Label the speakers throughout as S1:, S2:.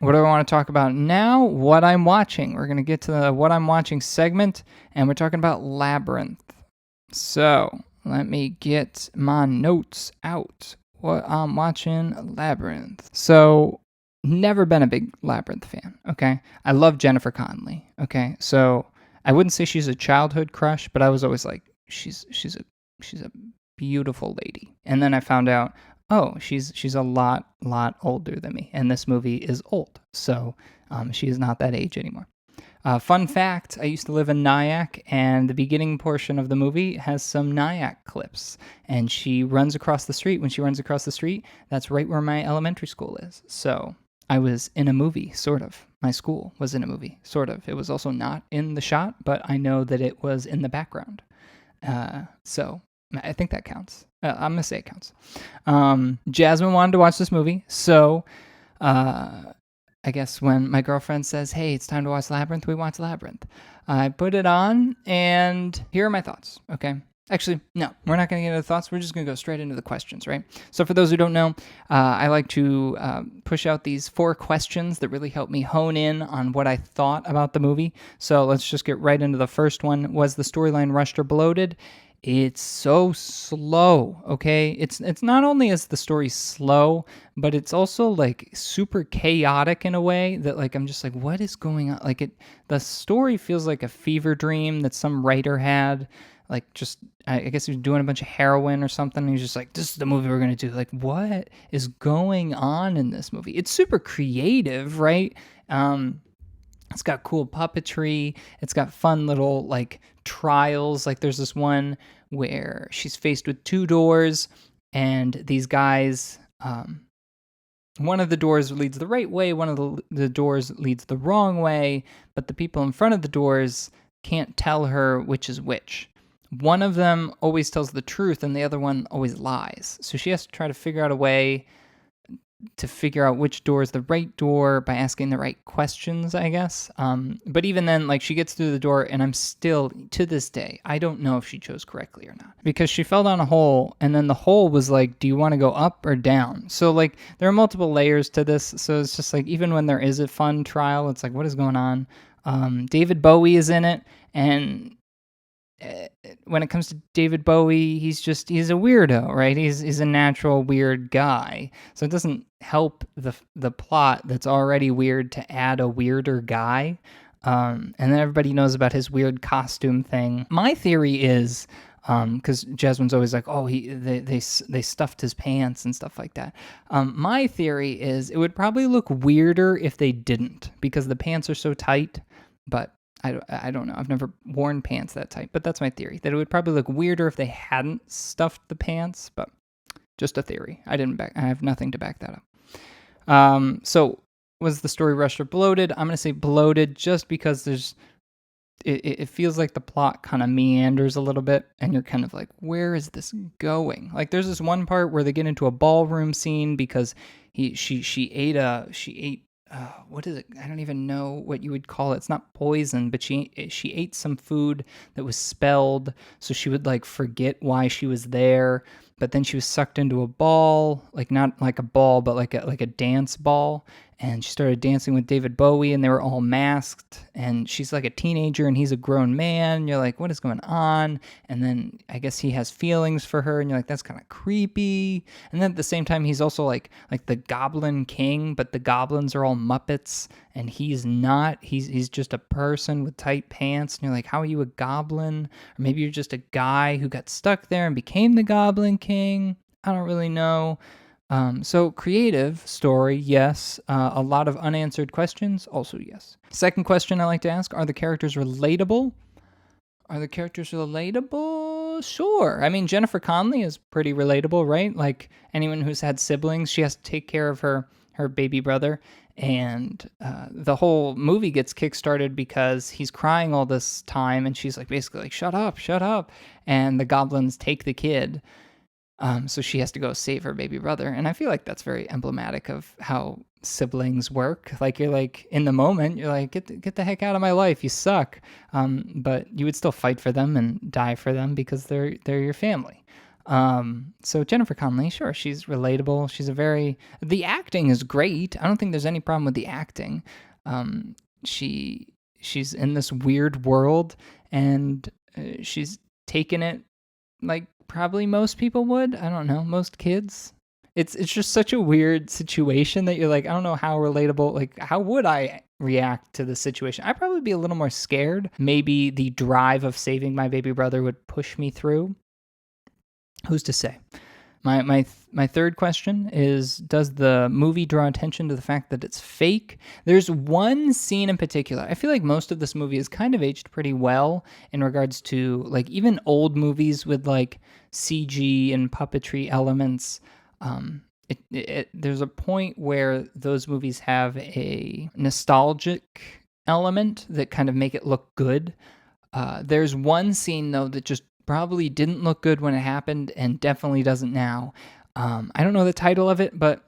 S1: What do I want to talk about now? What I'm watching. We're going to get to the what I'm watching segment, and we're talking about Labyrinth. So let me get my notes out. What I'm watching, Labyrinth. So never been a big Labyrinth fan. Okay, I love Jennifer Connelly. Okay, so I wouldn't say she's a childhood crush, but I was always like, she's a beautiful lady. And then I found out, oh, she's a lot older than me, and this movie is old, so she is not that age anymore. Fun fact, I used to live in Nyack, and the beginning portion of the movie has some Nyack clips, and she runs across the street. When she runs across the street, that's right where my elementary school is. So I was in a movie, sort of. My school was in a movie, sort of. It was also not in the shot, but I know that it was in the background. So I think that counts. I'm going to say it counts. Jasmine wanted to watch this movie, so I guess when my girlfriend says, hey, it's time to watch Labyrinth, we watch Labyrinth. I put it on, and here are my thoughts, okay? Actually, no, we're not going to get into the thoughts. We're just going to go straight into the questions, right? So for those who don't know, I like to push out these 4 questions that really help me hone in on what I thought about the movie. So let's just get right into the first one. Was the storyline rushed or bloated? It's so slow, okay? It's not only is the story slow, but it's also like super chaotic in a way that like I'm just like, what is going on? Like the story feels like a fever dream that some writer had. Like just I guess he was doing a bunch of heroin or something. And he's just like, this is the movie we're gonna do. Like, what is going on in this movie? It's super creative, right? It's got cool puppetry. It's got fun little like trials. Like there's this one where she's faced with 2 doors, and these guys, one of the doors leads the right way, one of the doors leads the wrong way, but the people in front of the doors can't tell her which is which. One of them always tells the truth, and the other one always lies. So she has to try to figure out a way to figure out which door is the right door by asking the right questions, I guess. But even then, like she gets through the door, and I'm still, to this day, I don't know if she chose correctly or not. Because she fell down a hole, and then the hole was like, do you want to go up or down? So like there are multiple layers to this. So it's just like, even when there is a fun trial, it's like, what is going on? David Bowie is in it, and when it comes to David Bowie, he's a weirdo, right? He's a natural weird guy. So it doesn't help the plot that's already weird to add a weirder guy. And then everybody knows about his weird costume thing. My theory is, because Jasmine's always like, oh, they stuffed his pants and stuff like that. My theory is it would probably look weirder if they didn't, because the pants are so tight. But I don't know. I've never worn pants that tight, but that's my theory. That it would probably look weirder if they hadn't stuffed the pants, but just a theory. I have nothing to back that up. So was the story rushed or bloated? I'm going to say bloated just because it feels like the plot kind of meanders a little bit, and you're kind of like, where is this going? Like there's this one part where they get into a ballroom scene because she ate what is it? I don't even know what you would call it. It's not poison, but she ate some food that was spelled, so she would like forget why she was there. But then she was sucked into a ball, like not like a ball, but like a dance ball. And she started dancing with David Bowie, and they were all masked. And she's like a teenager, and he's a grown man. You're like, what is going on? And then I guess he has feelings for her, and you're like, that's kind of creepy. And then at the same time, he's also like the Goblin King, but the goblins are all Muppets, and he's not. He's just a person with tight pants. And you're like, how are you a goblin? Or maybe you're just a guy who got stuck there and became the Goblin King. I don't really know. So creative story, yes. A lot of unanswered questions, also yes. Second question I like to ask, are the characters relatable? Sure. I mean, Jennifer Connelly is pretty relatable, right? Like anyone who's had siblings, she has to take care of her baby brother. And the whole movie gets kickstarted because he's crying all this time, and she's like basically like, shut up. And the goblins take the kid. So she has to go save her baby brother. And I feel like that's very emblematic of how siblings work. Like you're like, in the moment, you're like, get the heck out of my life. You suck. But you would still fight for them and die for them because they're your family. So Jennifer Connelly, sure, she's relatable. The acting is great. I don't think there's any problem with the acting. Um, she she's in this weird world, and she's taken it like probably most people would. I don't know, most kids. It's just such a weird situation that you're like, I don't know how relatable. Like, how would I react to the situation? I'd probably be a little more scared. Maybe the drive of saving my baby brother would push me through. Who's to say? My third question is, does the movie draw attention to the fact that it's fake? There's one scene in particular. I feel like most of this movie is kind of aged pretty well in regards to like even old movies with like CG and puppetry elements. There's a point where those movies have a nostalgic element that kind of make it look good. There's one scene though that just probably didn't look good when it happened and definitely doesn't now. I don't know the title of it, but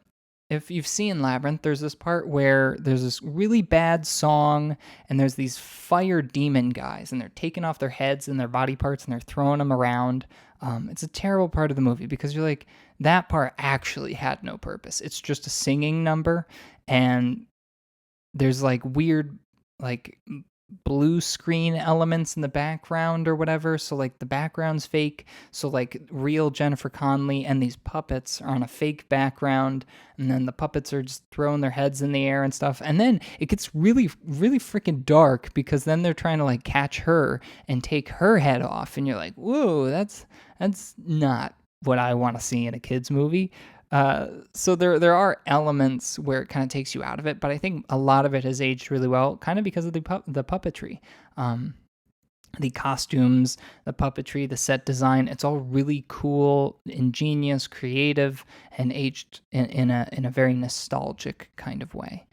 S1: if you've seen Labyrinth, there's this part where there's this really bad song and there's these fire demon guys and they're taking off their heads and their body parts and they're throwing them around. It's a terrible part of the movie because you're like, that part actually had no purpose. It's just a singing number, and there's like weird, like blue screen elements in the background or whatever, so like the background's fake, so like real Jennifer Connelly and these puppets are on a fake background, and then the puppets are just throwing their heads in the air and stuff, and then it gets really freaking dark because then they're trying to like catch her and take her head off, and you're like, whoa, that's not what I want to see in a kids movie. So there are elements where it kind of takes you out of it, but I think a lot of it has aged really well, kind of because of the puppetry, the costumes, the puppetry, the set design. It's all really cool, ingenious, creative, and aged in a very nostalgic kind of way.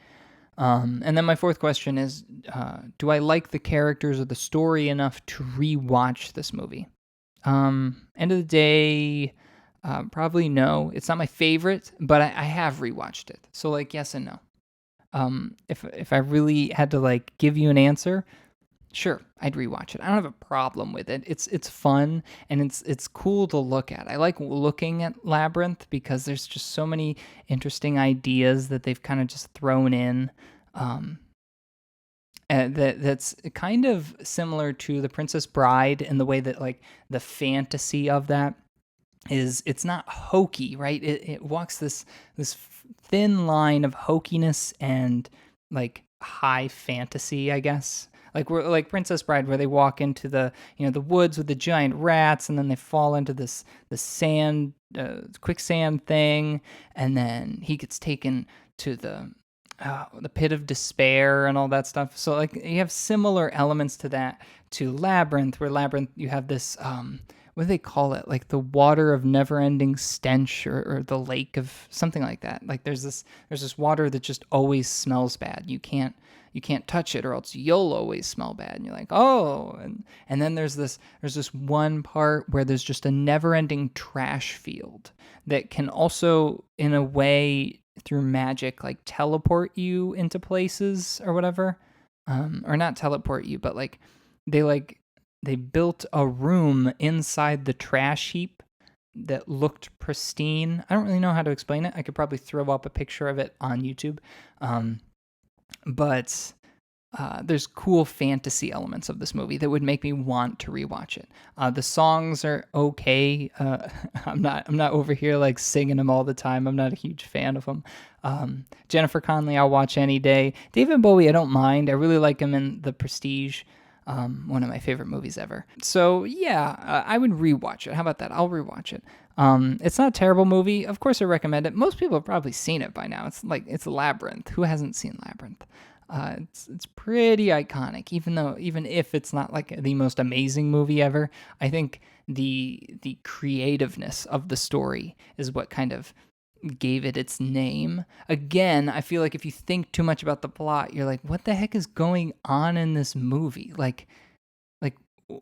S1: And then my fourth question is, do I like the characters or the story enough to rewatch this movie? End of the day, probably no. It's not my favorite, but I have rewatched it. So like yes and no. If I really had to like give you an answer, sure, I'd rewatch it. I don't have a problem with it. It's fun and it's cool to look at. I like looking at Labyrinth because there's just so many interesting ideas that they've kind of just thrown in. That's kind of similar to The Princess Bride in the way that like the fantasy of that is, it's not hokey, right? It walks this thin line of hokiness and like high fantasy, I guess. Like we're like Princess Bride, where they walk into the the woods with the giant rats, and then they fall into the sand quicksand thing, and then he gets taken to the pit of despair and all that stuff. So like you have similar elements to that to Labyrinth, where Labyrinth you have this what do they call it? Like the water of never-ending stench, or the lake of something like that. Like there's this water that just always smells bad. You can't touch it or else you'll always smell bad. And you're like, oh, and then there's this one part where there's just a never-ending trash field that can also, in a way, through magic, like teleport you into places or whatever. Or not teleport you, but like they built a room inside the trash heap that looked pristine. I don't really know how to explain it. I could probably throw up a picture of it on YouTube. But there's cool fantasy elements of this movie that would make me want to rewatch it. The songs are okay. I'm not over here like singing them all the time. I'm not a huge fan of them. Jennifer Connelly, I'll watch any day. David Bowie, I don't mind. I really like him in The Prestige. One of my favorite movies ever. So yeah, I would rewatch it. How about that? I'll rewatch it. It's not a terrible movie. Of course, I recommend it. Most people have probably seen it by now. It's Labyrinth. Who hasn't seen Labyrinth? It's pretty iconic, even if it's not like the most amazing movie ever. I think the creativeness of the story is what kind of gave it its name. Again, I feel like if you think too much about the plot, you're like, what the heck is going on in this movie? Like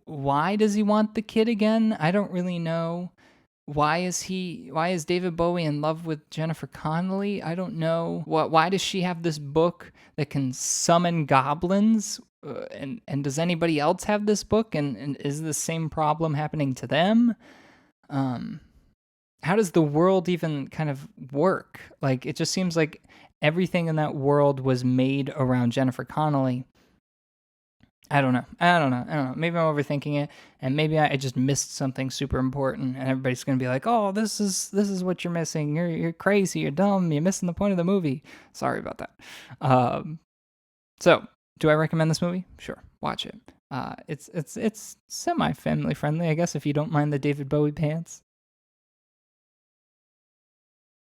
S1: why does he want the kid again? I don't really know. Why is David Bowie in love with Jennifer Connelly? I don't know. Why does she have this book that can summon goblins? And does anybody else have this book? And is the same problem happening to them? how does the world even kind of work? Like, it just seems like everything in that world was made around Jennifer Connelly. I don't know. Maybe I'm overthinking it, and maybe I just missed something super important, and everybody's gonna be like, "Oh, this is what you're missing. You're crazy. You're dumb. You're missing the point of the movie." Sorry about that. Um, so, do I recommend this movie? Sure, watch it. It's semi family friendly, I guess, if you don't mind the David Bowie pants.